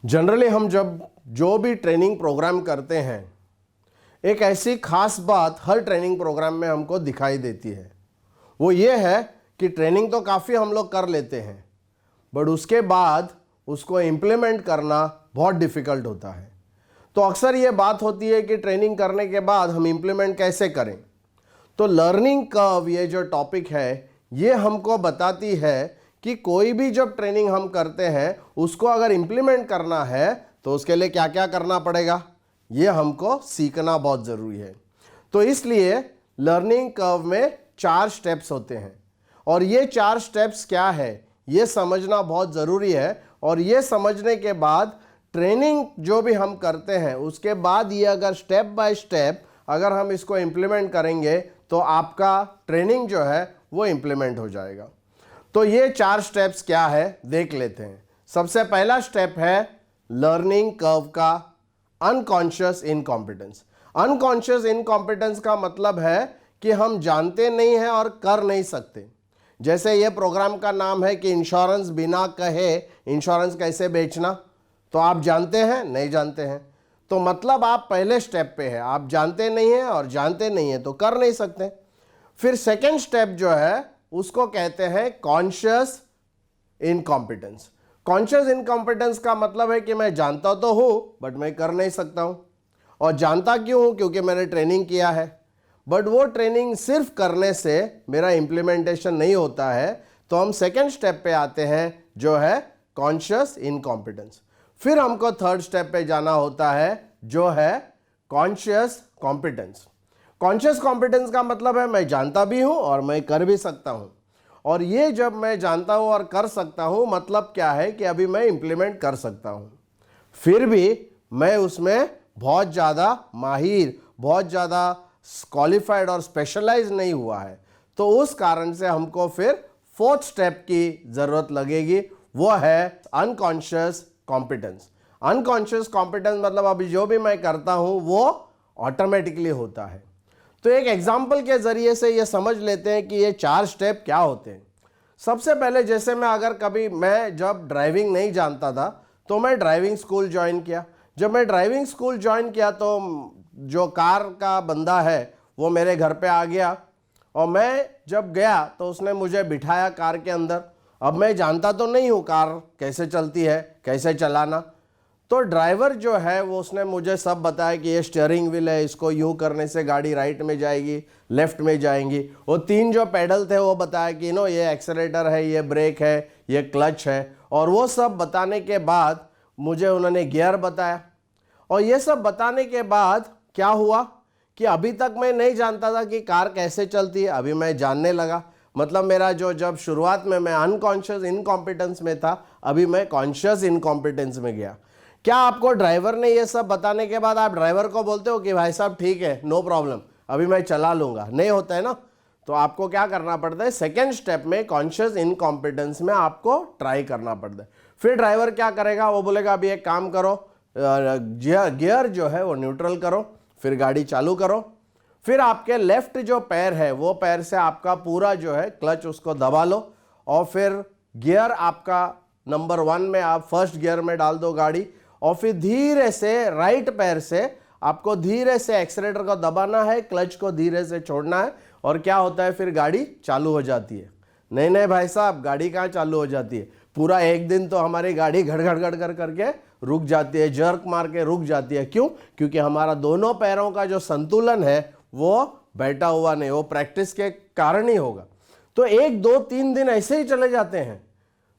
Generally हम जब जो भी ट्रेनिंग प्रोग्राम करते हैं, एक ऐसी खास बात हर ट्रेनिंग प्रोग्राम में हमको दिखाई देती है। वो ये है कि ट्रेनिंग तो काफ़ी हम लोग कर लेते हैं, बट उसके बाद उसको इम्प्लीमेंट करना बहुत डिफ़िकल्ट होता है। तो अक्सर ये बात होती है कि ट्रेनिंग करने के बाद हम इम्प्लीमेंट कैसे करें। तो लर्निंग कर्व ये जो टॉपिक है, ये हमको बताती है कि कोई भी जब ट्रेनिंग हम करते हैं उसको अगर इम्प्लीमेंट करना है तो उसके लिए क्या क्या करना पड़ेगा, ये हमको सीखना बहुत ज़रूरी है। तो इसलिए लर्निंग कर्व में 4 स्टेप्स होते हैं और ये 4 स्टेप्स क्या है ये समझना बहुत ज़रूरी है। और ये समझने के बाद ट्रेनिंग जो भी हम करते हैं उसके बाद ये अगर स्टेप बाय स्टेप अगर हम इसको इम्प्लीमेंट करेंगे तो आपका ट्रेनिंग जो है वो इम्प्लीमेंट हो जाएगा। तो ये 4 स्टेप्स क्या है देख लेते हैं। सबसे पहला स्टेप है लर्निंग कर्व का अनकॉन्शियस इनकॉम्पिटेंस। अनकॉन्शियस इनकॉम्पिटेंस का मतलब है कि हम जानते नहीं हैं और कर नहीं सकते। जैसे ये प्रोग्राम का नाम है कि इंश्योरेंस बिना कहे इंश्योरेंस कैसे बेचना, तो आप जानते हैं नहीं जानते हैं, तो मतलब आप पहले स्टेप पे है, आप जानते नहीं हैं और जानते नहीं हैं तो कर नहीं सकते। फिर सेकेंड स्टेप जो है उसको कहते हैं कॉन्शियस इनकॉम्पिटेंस। कॉन्शियस इनकॉम्पिटेंस का मतलब है कि मैं जानता तो हूं बट मैं कर नहीं सकता हूं। और जानता क्यों हूं? क्योंकि मैंने ट्रेनिंग किया है, बट वो ट्रेनिंग सिर्फ करने से मेरा इंप्लीमेंटेशन नहीं होता है। तो हम सेकेंड स्टेप पे आते हैं जो है कॉन्शियस इनकॉम्पिटेंस। फिर हमको थर्ड स्टेप पे जाना होता है जो है कॉन्शियस कॉम्पिटेंस। कॉन्शियस कॉम्पिटेंस का मतलब है मैं जानता भी हूं और मैं कर भी सकता हूं। और ये जब मैं जानता हूं और कर सकता हूं मतलब क्या है कि अभी मैं इंप्लीमेंट कर सकता हूं, फिर भी मैं उसमें बहुत ज़्यादा माहिर, बहुत ज़्यादा क्वालिफाइड और स्पेशलाइज नहीं हुआ है। तो उस कारण से हमको फिर फोर्थ स्टेप की ज़रूरत लगेगी, वो है अनकॉन्शियस कॉम्पिटेंस। अनकॉन्शियस कॉम्पिटेंस मतलब अभी जो भी मैं करता हूं वो ऑटोमेटिकली होता है। तो एक एग्जाम्पल के जरिए से ये समझ लेते हैं कि ये 4 स्टेप क्या होते हैं। सबसे पहले जैसे मैं जब ड्राइविंग नहीं जानता था तो मैं ड्राइविंग स्कूल ज्वाइन किया। जब मैं ड्राइविंग स्कूल ज्वाइन किया तो जो कार का बंदा है वो मेरे घर पे आ गया और मैं जब गया तो उसने मुझे बिठाया कार के अंदर। अब मैं जानता तो नहीं हूँ कार कैसे चलती है, कैसे चलाना। तो ड्राइवर जो है वो उसने मुझे सब बताया कि ये स्टीयरिंग व्हील है, इसको यूं करने से गाड़ी राइट में जाएगी, लेफ्ट में जाएंगी। वो 3 जो पेडल थे वो बताया कि ये एक्सेलेरेटर है, ये ब्रेक है, ये क्लच है। और वो सब बताने के बाद मुझे उन्होंने गियर बताया। और ये सब बताने के बाद क्या हुआ कि अभी तक मैं नहीं जानता था कि कार कैसे चलती है, अभी मैं जानने लगा। मतलब मेरा जब शुरुआत में मैं अनकॉन्शियस इनकॉम्पिटेंस में था, अभी मैं कॉन्शियस इनकॉम्पिटेंस में गया। क्या आपको ड्राइवर ने ये सब बताने के बाद आप ड्राइवर को बोलते हो कि भाई साहब ठीक है, नो प्रॉब्लम, अभी मैं चला लूंगा? नहीं होता है ना। तो आपको क्या करना पड़ता है, सेकेंड स्टेप में कॉन्शियस इनकॉम्पिटेंस में आपको ट्राई करना पड़ता है। फिर ड्राइवर क्या करेगा, वो बोलेगा अभी एक काम करो, गियर जो है वो न्यूट्रल करो, फिर गाड़ी चालू करो। फिर आपके लेफ्ट जो पैर है वो पैर से आपका पूरा जो है क्लच उसको दबा लो और फिर गियर आपका नंबर 1 में आप फर्स्ट गियर में डाल दो गाड़ी। और फिर धीरे से राइट पैर से आपको धीरे से एक्सीलरेटर को दबाना है, क्लच को धीरे से छोड़ना है। और क्या होता है, फिर गाड़ी चालू हो जाती है। नहीं भाई साहब, गाड़ी कहाँ चालू हो जाती है? पूरा एक दिन तो हमारी गाड़ी घड़ घड़ घड़ कर करके रुक जाती है, जर्क मार के रुक जाती है। क्यों? क्योंकि हमारा दोनों पैरों का जो संतुलन है वो बैठा हुआ नहीं, वो प्रैक्टिस के कारण ही होगा। तो 1 2 3 दिन ऐसे ही चले जाते हैं।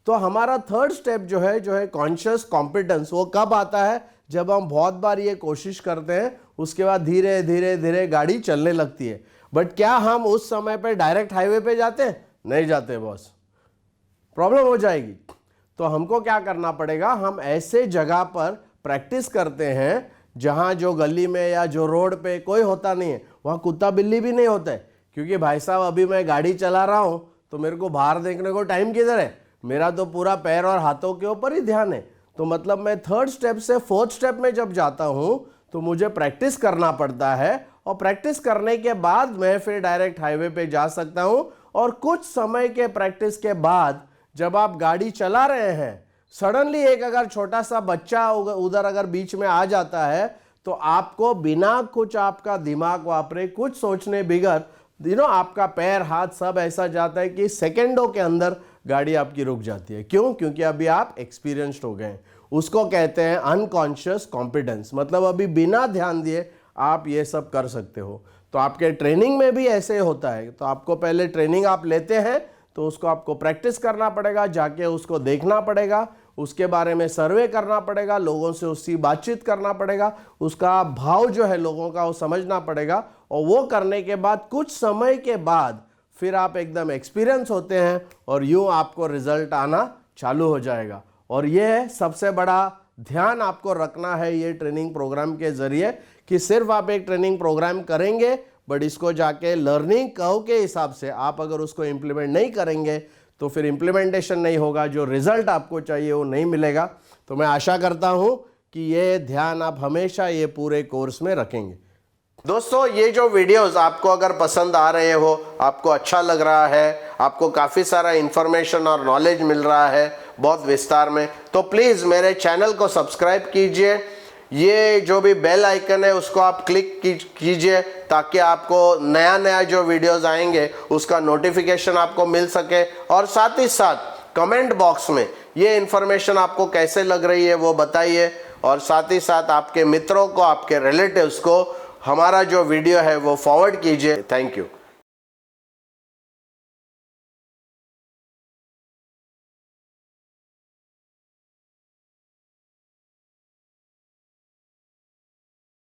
तो हमारा थर्ड स्टेप जो है कॉन्शियस कॉम्पिटेंस, वो कब आता है? जब हम बहुत बार ये कोशिश करते हैं, उसके बाद धीरे धीरे धीरे गाड़ी चलने लगती है। बट क्या हम उस समय पे डायरेक्ट हाईवे पे जाते हैं? नहीं जाते बॉस, प्रॉब्लम हो जाएगी। तो हमको क्या करना पड़ेगा, हम ऐसे जगह पर प्रैक्टिस करते हैं जहां जो गली में या जो रोड पे कोई होता नहीं है, वहां कुत्ता बिल्ली भी नहीं होता है। क्योंकि भाई साहब अभी मैं गाड़ी चला रहा हूं तो मेरे को बाहर देखने को टाइम किधर है, मेरा तो पूरा पैर और हाथों के ऊपर ही ध्यान है। तो मतलब मैं थर्ड स्टेप से फोर्थ स्टेप में जब जाता हूं तो मुझे प्रैक्टिस करना पड़ता है। और प्रैक्टिस करने के बाद मैं फिर डायरेक्ट हाईवे पे जा सकता हूं। और कुछ समय के प्रैक्टिस के बाद जब आप गाड़ी चला रहे हैं सडनली एक अगर छोटा सा बच्चा उधर अगर बीच में आ जाता है तो आपको बिना कुछ आपका दिमाग वापरे, कुछ सोचने बिगर आपका पैर हाथ सब ऐसा जाता है कि सेकंडों के अंदर गाड़ी आपकी रुक जाती है। क्यों? क्योंकि अभी आप एक्सपीरियंस्ड हो गए। उसको कहते हैं अनकॉन्शियस कॉम्पिटेंस, मतलब अभी बिना ध्यान दिए आप ये सब कर सकते हो। तो आपके ट्रेनिंग में भी ऐसे होता है। तो आपको पहले ट्रेनिंग आप लेते हैं तो उसको आपको प्रैक्टिस करना पड़ेगा, जाके उसको देखना पड़ेगा, उसके बारे में सर्वे करना पड़ेगा, लोगों से उसकी बातचीत करना पड़ेगा, उसका भाव जो है लोगों का वो समझना पड़ेगा। और वो करने के बाद कुछ समय के बाद फिर आप एकदम एक्सपीरियंस होते हैं और यूं आपको रिजल्ट आना चालू हो जाएगा। और ये सबसे बड़ा ध्यान आपको रखना है ये ट्रेनिंग प्रोग्राम के जरिए कि सिर्फ आप एक ट्रेनिंग प्रोग्राम करेंगे बट इसको जाके लर्निंग कर्व के हिसाब से आप अगर उसको इम्प्लीमेंट नहीं करेंगे तो फिर इम्प्लीमेंटेशन नहीं होगा, जो रिजल्ट आपको चाहिए वो नहीं मिलेगा। तो मैं आशा करता हूं कि ये ध्यान आप हमेशा ये पूरे कोर्स में रखेंगे। दोस्तों, ये जो वीडियोस आपको अगर पसंद आ रहे हो, आपको अच्छा लग रहा है, आपको काफ़ी सारा इंफॉर्मेशन और नॉलेज मिल रहा है बहुत विस्तार में, तो प्लीज़ मेरे चैनल को सब्सक्राइब कीजिए। ये जो भी बेल आइकन है उसको आप क्लिक कीजिए ताकि आपको नया नया जो वीडियोस आएंगे उसका नोटिफिकेशन आपको मिल सके। और साथ ही साथ कमेंट बॉक्स में ये इन्फॉर्मेशन आपको कैसे लग रही है वो बताइए। और साथ ही साथ आपके मित्रों को, आपके रिलेटिव्स को हमारा जो वीडियो है वो फॉरवर्ड कीजिए। Thank you.